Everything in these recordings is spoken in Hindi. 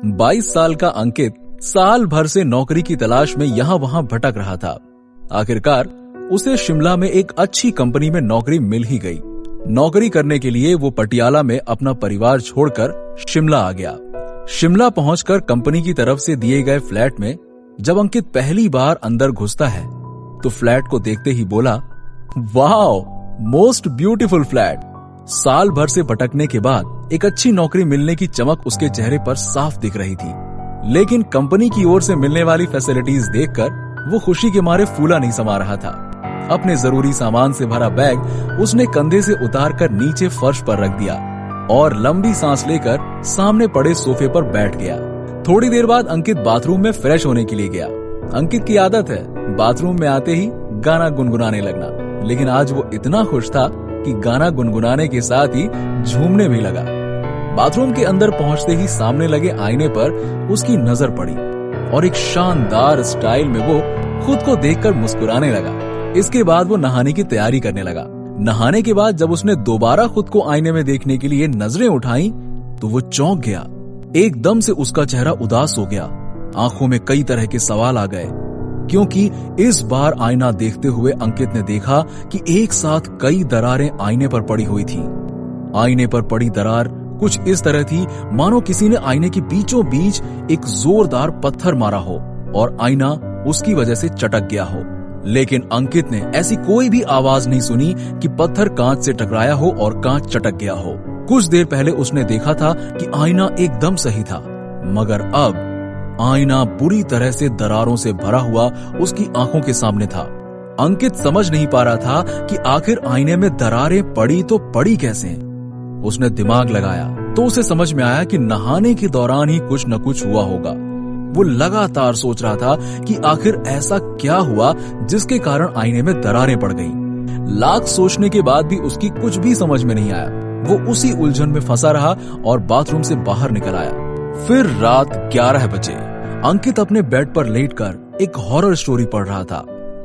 22 साल का अंकित साल भर से नौकरी की तलाश में यहाँ वहाँ भटक रहा था। आखिरकार उसे शिमला में एक अच्छी कंपनी में नौकरी मिल ही गई। नौकरी करने के लिए वो पटियाला में अपना परिवार छोड़कर शिमला आ गया। शिमला पहुंचकर कंपनी की तरफ से दिए गए फ्लैट में जब अंकित पहली बार अंदर घुसता है तो फ्लैट को देखते ही बोला, वाओ, मोस्ट ब्यूटीफुल फ्लैट। साल भर से भटकने के बाद एक अच्छी नौकरी मिलने की चमक उसके चेहरे पर साफ दिख रही थी, लेकिन कंपनी की ओर से मिलने वाली फैसिलिटीज देखकर वो खुशी के मारे फूला नहीं समा रहा था। अपने जरूरी सामान से भरा बैग उसने कंधे से उतारकर नीचे फर्श पर रख दिया और लंबी सांस लेकर सामने पड़े सोफे पर बैठ गया। थोड़ी देर बाद अंकित बाथरूम में फ्रेश होने के लिए गया। अंकित की आदत है बाथरूम में आते ही गाना गुनगुनाने लगना, लेकिन आज वो इतना खुश था कि गाना गुनगुनाने के साथ ही झूमने भी लगा। बाथरूम के अंदर पहुंचते ही सामने लगे आईने पर उसकी नजर पड़ी और एक शानदार स्टाइल में वो खुद को देखकर मुस्कुराने लगा। इसके बाद वो नहाने की तैयारी करने लगा। नहाने के बाद जब उसने दोबारा खुद को आईने में देखने के लिए नजरें उठाई तो वो चौंक गया। एकदम से उसका चेहरा उदास हो गया। आंखों में कई तरह के सवाल आ गए, क्योंकि इस बार आईना देखते हुए अंकित ने देखा कि एक साथ कई दरारें आईने पर पड़ी हुई थी। आईने पर पड़ी दरार कुछ इस तरह थी मानो किसी ने आईने के बीचों बीच एक जोरदार पत्थर मारा हो और आईना उसकी वजह से चटक गया हो। लेकिन अंकित ने ऐसी कोई भी आवाज नहीं सुनी कि पत्थर कांच से टकराया हो और कांच चटक गया हो। कुछ देर पहले उसने देखा था कि आईना एकदम सही था, मगर अब आईना बुरी तरह से दरारों से भरा हुआ उसकी आंखों के सामने था। अंकित समझ नहीं पा रहा था कि आखिर आईने में दरारें पड़ी तो पड़ी कैसे। उसने दिमाग लगाया तो उसे समझ में आया कि नहाने के दौरान ही कुछ न कुछ हुआ होगा। वो लगातार सोच रहा था कि आखिर ऐसा क्या हुआ जिसके कारण आईने में दरारें पड़ गईं। लाख सोचने के बाद भी उसकी कुछ भी समझ में नहीं आया। वो उसी उलझन में फंसा रहा और बाथरूम से बाहर निकल आया। फिर रात 11 बजे अंकित अपने बेड पर लेटकर एक हॉरर स्टोरी पढ़ रहा था।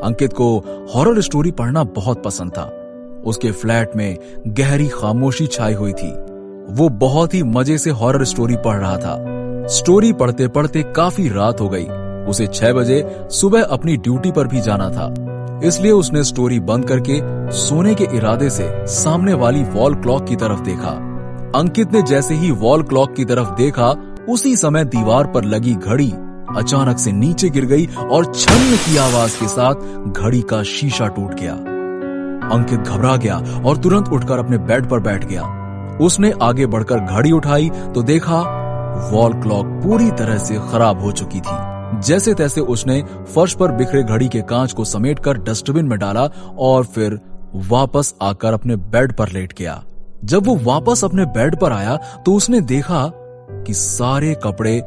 अंकित को हॉरर स्टोरी पढ़ना बहुत पसंद था। उसके फ्लैट में गहरी खामोशी छाई हुई थी। वो बहुत ही मजे से हॉरर स्टोरी पढ़ रहा था। स्टोरी पढ़ते पढ़ते काफी रात हो गई। उसे 6 बजे सुबह अपनी ड्यूटी पर भी जाना था, इसलिए उसने स्टोरी बंद करके सोने के इरादे से सामने वाली वॉल क्लॉक की तरफ देखा। अंकित ने जैसे ही वॉल क्लॉक की तरफ देखा, उसी समय दीवार पर लगी घड़ी अचानक से नीचे गिर गई और छन की आवाज के साथ घड़ी का शीशा टूट गया। अंकित घबरा गया और तुरंत उठकर अपने बेड पर बैठ गया। उसने आगे बढ़कर घड़ी उठाई तो देखा वॉल क्लॉक पूरी तरह से खराब हो चुकी थी। जैसे तैसे उसने फर्श पर बिखरे घड़ी के कांच को समेटकर डस्टबिन में डाला और फिर वापस आकर अपने बेड पर लेट गया। जब वो वापस अपने बेड पर आया तो उसने देखा कि सारे कपड़े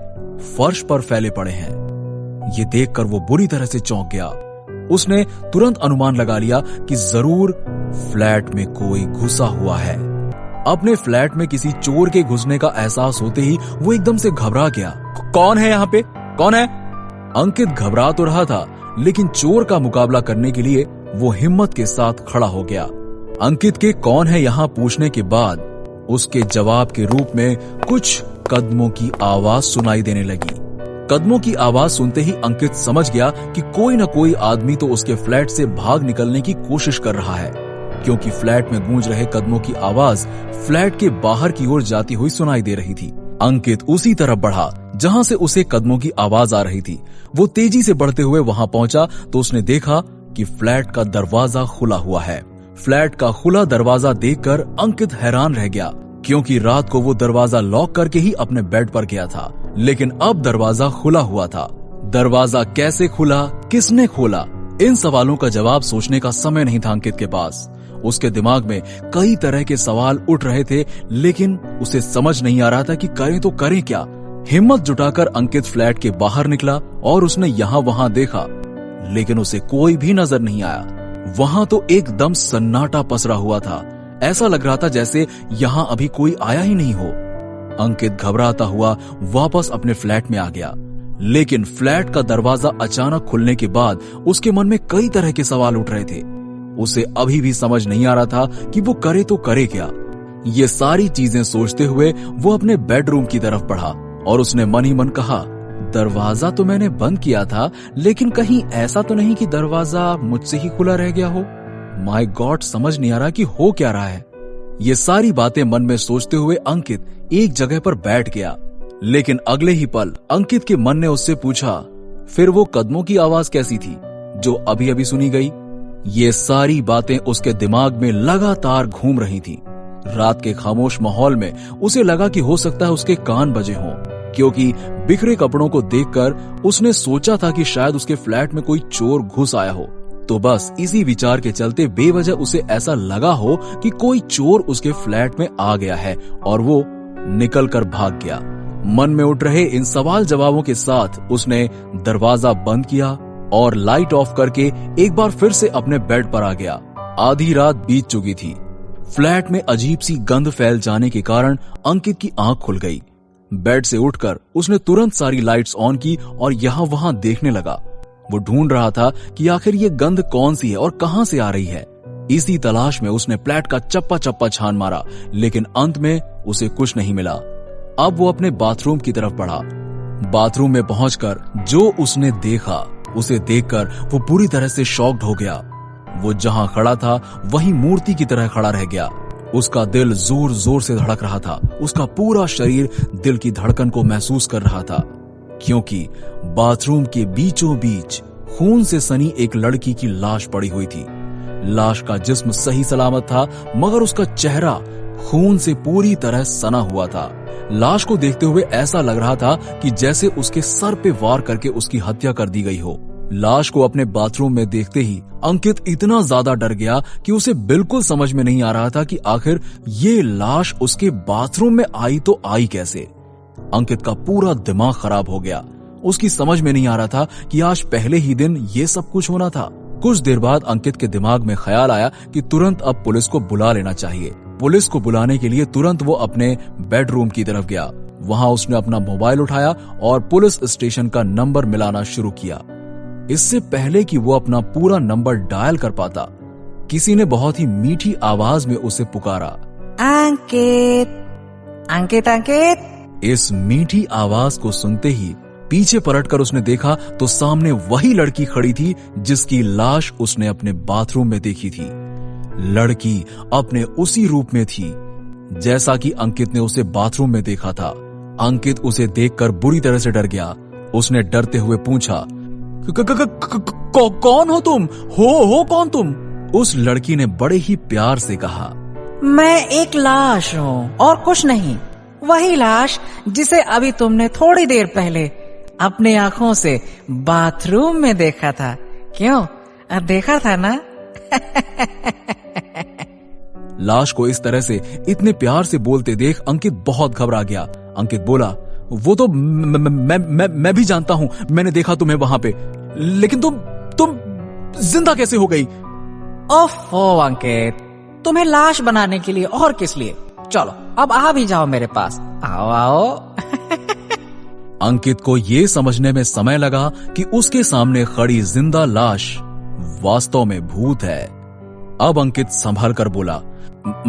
फर्श पर फैले पड़े हैं। ये देखकर वो बुरी तरह से चौंक गया। उसने तुरंत अनुमान लगा लिया कि जरूर फ्लैट में कोई घुसा हुआ है। अपने फ्लैट में किसी चोर के घुसने का एहसास होते ही वो एकदम से घबरा गया। कौन है यहाँ पे? कौन है? अंकित घबरा तो रहा था, लेकिन चोर का मुकाबला करने के लिए वो हिम्मत के साथ खड़ा हो गया। अंकित के कौन है यहाँ पूछने के बाद उसके जवाब के रूप में कुछ कदमों की आवाज सुनाई देने लगी। कदमों की आवाज सुनते ही अंकित समझ गया कि कोई न कोई आदमी तो उसके फ्लैट से भाग निकलने की कोशिश कर रहा है, क्योंकि फ्लैट में गूंज रहे कदमों की आवाज फ्लैट के बाहर की ओर जाती हुई सुनाई दे रही थी। अंकित उसी तरफ बढ़ा जहां से उसे कदमों की आवाज आ रही थी। वो तेजी से बढ़ते हुए वहां पहुंचा तो उसने देखा कि फ्लैट का दरवाजा खुला हुआ है। फ्लैट का खुला दरवाजा देखकर अंकित हैरान रह गया, क्योंकि रात को वो दरवाजा लॉक करके ही अपने बेड पर गया था, लेकिन अब दरवाजा खुला हुआ था। दरवाजा कैसे खुला, किसने खोला, इन सवालों का जवाब सोचने का समय नहीं था अंकित के पास। उसके दिमाग में कई तरह के सवाल उठ रहे थे, लेकिन उसे समझ नहीं आ रहा था कि करें तो करें क्या। हिम्मत जुटाकर अंकित फ्लैट के बाहर निकला और उसने यहाँ वहां देखा, लेकिन उसे कोई भी नजर नहीं आया। वहां तो एकदम सन्नाटा पसरा हुआ था। ऐसा लग रहा था जैसे यहाँ अभी कोई आया ही नहीं हो। अंकित घबराता हुआ वापस अपने फ्लैट में आ गया, लेकिन फ्लैट का दरवाजा अचानक खुलने के बाद उसके मन में कई तरह के सवाल उठ रहे थे। उसे अभी भी समझ नहीं आ रहा था कि वो करे तो करे क्या। ये सारी चीजें सोचते हुए वो अपने बेडरूम की तरफ बढ़ा और उसने मन ही मन कहा, दरवाजा तो मैंने बंद किया था, लेकिन कहीं ऐसा तो नहीं कि दरवाजा मुझसे ही खुला रह गया हो। माय गॉड, समझ नहीं आ रहा कि हो क्या रहा है। ये सारी बातें मन में सोचते हुए अंकित एक जगह पर बैठ गया। लेकिन अगले ही पल अंकित के मन ने उससे पूछा, फिर वो कदमों की आवाज कैसी थी जो अभी अभी सुनी गई? ये सारी बातें उसके दिमाग में लगातार घूम रही थी। रात के खामोश माहौल में उसे लगा कि हो सकता है उसके कान बजे हों, क्योंकि बिखरे कपड़ों को देखकर उसने सोचा था कि शायद उसके फ्लैट में कोई चोर घुस आया हो। तो बस इसी विचार के चलते बेवजह उसे ऐसा लगा हो कि कोई चोर उसके फ्लैट में आ गया है और वो निकल कर भाग गया। मन में उठ रहे इन सवाल जवाबों के साथ उसने दरवाजा बंद किया और लाइट ऑफ करके एक बार फिर से अपने बेड पर आ गया। आधी रात बीत चुकी थी। फ्लैट में अजीब सी गंध फैल जाने के कारण अंकित की आंख खुल गई। बेड से उठकर उसने तुरंत सारी लाइट्स ऑन की और यहाँ वहां देखने लगा। वो ढूंढ रहा था कि आखिर ये गंध कौन सी है और कहां से आ रही है। इसी तलाश में उसने फ्लैट का चप्पा चप्पा छान मारा, लेकिन अंत में उसे कुछ नहीं मिला। अब वो अपने बाथरूम की तरफ बढ़ा। बाथरूम में पहुंचकर जो उसने देखा, उसे देखकर वो पूरी तरह से शॉक्ड हो गया। वो जहां खड़ा था वहीं मूर्ति की तरह खड़ा रह गया। उसका दिल जोर जोर से धड़क रहा था। उसका पूरा शरीर दिल की धड़कन को महसूस कर रहा था, क्योंकि बाथरूम के बीचों बीच खून से सनी एक लड़की की लाश पड़ी हुई थी। लाश का जिस्म सही सलामत था, मगर उसका चेहरा खून से पूरी तरह सना हुआ था। लाश को देखते हुए ऐसा लग रहा था कि जैसे उसके सर पे वार करके उसकी हत्या कर दी गई हो। लाश को अपने बाथरूम में देखते ही अंकित इतना ज्यादा डर गया कि उसे बिल्कुल समझ में नहीं आ रहा था कि आखिर ये लाश उसके बाथरूम में आई तो आई कैसे। अंकित का पूरा दिमाग खराब हो गया। उसकी समझ में नहीं आ रहा था कि आज पहले ही दिन ये सब कुछ होना था। कुछ देर बाद अंकित के दिमाग में ख्याल आया कि तुरंत अब पुलिस को बुला लेना चाहिए। पुलिस को बुलाने के लिए तुरंत वो अपने बेडरूम की तरफ गया। वहां उसने अपना मोबाइल उठाया और पुलिस स्टेशन का नंबर मिलाना शुरू किया। इससे पहले कि वो अपना पूरा नंबर डायल कर पाता, किसी ने बहुत ही मीठी आवाज में उसे पुकारा, अंकित, अंकित, अंकित। इस मीठी आवाज को सुनते ही पीछे पलटकर उसने देखा तो सामने वही लड़की खड़ी थी जिसकी लाश उसने अपने बाथरूम में देखी थी। लड़की अपने उसी रूप में थी जैसा कि अंकित ने उसे बाथरूम में देखा था। अंकित उसे देखकर बुरी तरह से डर गया। उसने डरते हुए पूछा, कौन हो तुम? हो कौन तुम? उस लड़की ने बड़े ही प्यार से कहा, मैं एक लाश हूँ और कुछ नहीं। वही लाश जिसे अभी तुमने थोड़ी देर पहले अपने आंखों से बाथरूम में देखा था। क्यों, देखा था ना? लाश को इस तरह से इतने प्यार से बोलते देख अंकित बहुत घबरा गया। अंकित बोला, वो तो मैं भी जानता हूँ, मैंने देखा तुम्हें वहां पे, लेकिन तुम जिंदा कैसे हो गई? ओफो अंकित, तुम्हें लाश बनाने के लिए और किस लिए? चलो अब आ भी जाओ मेरे पास, आओ आओ। अंकित को ये समझने में समय लगा कि उसके सामने खड़ी जिंदा लाश वास्तव में भूत है। अब अंकित संभल कर बोला,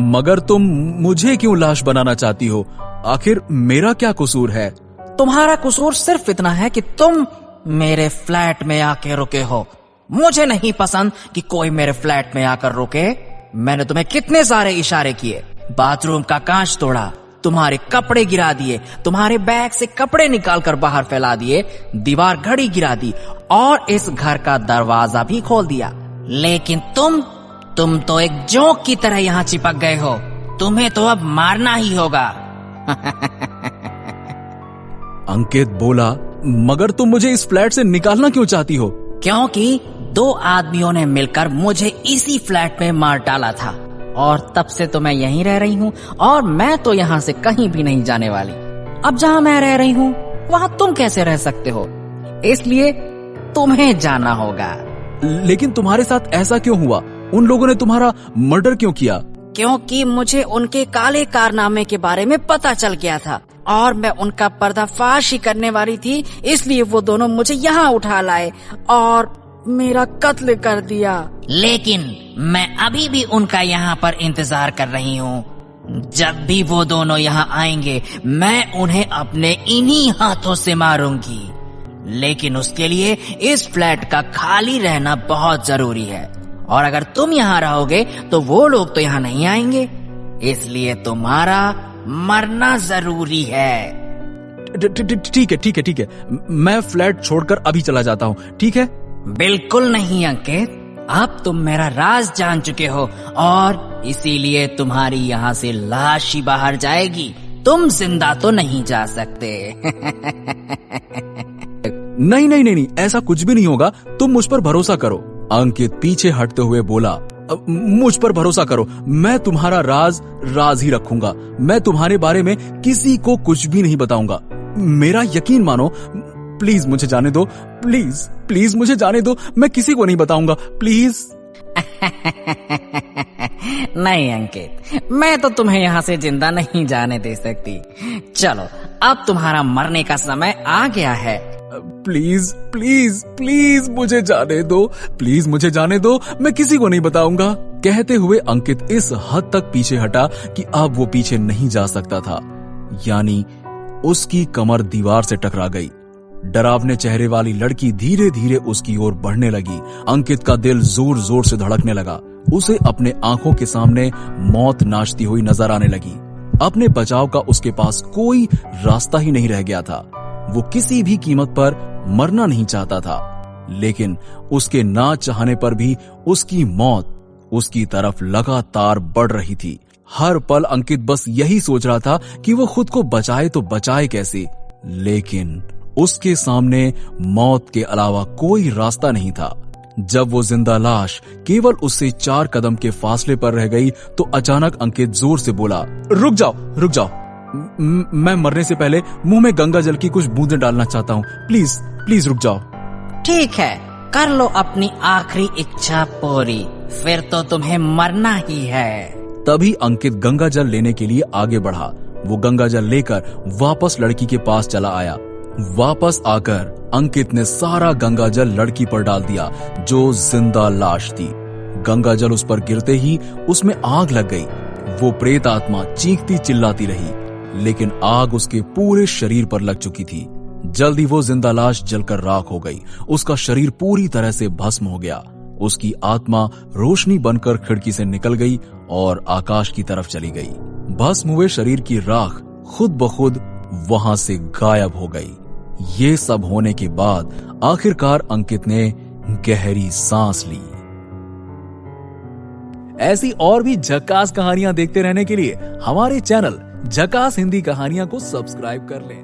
मगर तुम मुझे क्यों लाश बनाना चाहती हो? आखिर मेरा क्या कसूर है? तुम्हारा कसूर सिर्फ इतना है कि तुम मेरे फ्लैट में आके रुके हो। मुझे नहीं पसंद कि कोई मेरे फ्लैट में आकर रुके। मैंने तुम्हें कितने सारे इशारे किए, बाथरूम का कांच तोड़ा, तुम्हारे कपड़े गिरा दिए, तुम्हारे बैग से कपड़े निकालकर बाहर फैला दिए, दीवार घड़ी गिरा दी और इस घर का दरवाजा भी खोल दिया। लेकिन तुम तो एक जोंक की तरह यहाँ चिपक गए हो। तुम्हें तो अब मारना ही होगा। अंकित बोला, मगर तुम मुझे इस फ्लैट से निकालना क्यों चाहती हो? क्योंकि 2 आदमियों ने मिलकर मुझे इसी फ्लैट में मार डाला था और तब से तो मैं यहीं रह रही हूँ और मैं तो यहाँ से कहीं भी नहीं जाने वाली। अब जहाँ मैं रह रही हूँ वहाँ तुम कैसे रह सकते हो? इसलिए तुम्हें जाना होगा। लेकिन तुम्हारे साथ ऐसा क्यों हुआ? उन लोगों ने तुम्हारा मर्डर क्यों किया? क्योंकि मुझे उनके काले कारनामे के बारे में पता चल गया था और मैं उनका पर्दाफाश ही करने वाली थी। इसलिए वो दोनों मुझे यहाँ उठा लाए और मेरा कत्ल कर दिया। लेकिन मैं अभी भी उनका यहाँ पर इंतजार कर रही हूँ। जब भी वो दोनों यहाँ आएंगे मैं उन्हें अपने इन्हीं हाथों से मारूंगी, लेकिन उसके लिए इस फ्लैट का खाली रहना बहुत जरूरी है, और अगर तुम यहाँ रहोगे तो वो लोग तो यहाँ नहीं आएंगे, इसलिए तुम्हारा मरना जरूरी है। ठीक है, मैं फ्लैट छोड़कर अभी चला जाता हूँ, ठीक है? बिल्कुल नहीं अंकित, अब तुम मेरा राज जान चुके हो और इसीलिए तुम्हारी यहाँ से लाश ही बाहर जाएगी, तुम जिंदा तो नहीं जा सकते। नहीं, ऐसा कुछ भी नहीं होगा, तुम मुझ पर भरोसा करो। अंकित पीछे हटते हुए बोला, मुझ पर भरोसा करो, मैं तुम्हारा राज ही रखूंगा, मैं तुम्हारे बारे में किसी को कुछ भी नहीं बताऊंगा, मेरा यकीन मानो, प्लीज मुझे जाने दो, प्लीज मुझे जाने दो, मैं किसी को नहीं बताऊंगा, प्लीज। नहीं अंकित, मैं तो तुम्हें यहाँ से जिंदा नहीं जाने दे सकती। चलो अब तुम्हारा मरने का समय आ गया है। प्लीज मुझे जाने दो, प्लीज मुझे जाने दो, मैं किसी को नहीं बताऊंगा। कहते हुए अंकित इस हद तक पीछे हटा कि अब वो पीछे नहीं जा सकता था, यानी उसकी कमर दीवार से टकरा गई। डरावने चेहरे वाली लड़की धीरे धीरे उसकी ओर बढ़ने लगी। अंकित का दिल जोर जोर से धड़कने लगा, उसे अपने आंखों के सामने मौत नाचती हुई नजर आने लगी। अपने बचाव का उसके पास कोई रास्ता ही नहीं रह गया था। वो किसी भी कीमत पर मरना नहीं चाहता था, लेकिन उसके ना चाहने पर भी उसकी मौत उसकी तरफ लगातार बढ़ रही थी। हर पल अंकित बस यही सोच रहा था कि वो खुद को बचाए तो बचाए कैसे, लेकिन उसके सामने मौत के अलावा कोई रास्ता नहीं था। जब वो जिंदा लाश केवल उससे 4 कदम के फासले पर रह गई तो अचानक अंकित जोर से बोला, रुक जाओ, मैं मरने से पहले मुंह में गंगा जल की कुछ बूंदें डालना चाहता हूँ, प्लीज रुक जाओ। ठीक है, कर लो अपनी आखिरी इच्छा पूरी, फिर तो तुम्हें मरना ही है। तभी अंकित गंगा जल लेने के लिए आगे बढ़ा। वो गंगा जल लेकर वापस लड़की के पास चला आया। वापस आकर अंकित ने सारा गंगा जल लड़की पर डाल दिया जो जिंदा लाश थी। गंगा जल उस पर गिरते ही उसमें आग लग गई। वो प्रेत आत्मा चीखती चिल्लाती रही, लेकिन आग उसके पूरे शरीर पर लग चुकी थी। जल्दी वो जिंदा लाश जलकर राख हो गई। उसका शरीर पूरी तरह से भस्म हो गया। उसकी आत्मा रोशनी बनकर खिड़की से निकल गई और आकाश की तरफ चली गई। भस्म हुए शरीर की राख खुद ब खुद वहां से गायब हो गई। ये सब होने के बाद आखिरकार अंकित ने गहरी सांस ली। ऐसी और भी झकास कहानियां देखते रहने के लिए हमारे चैनल झकास हिंदी कहानियां को सब्सक्राइब कर लें।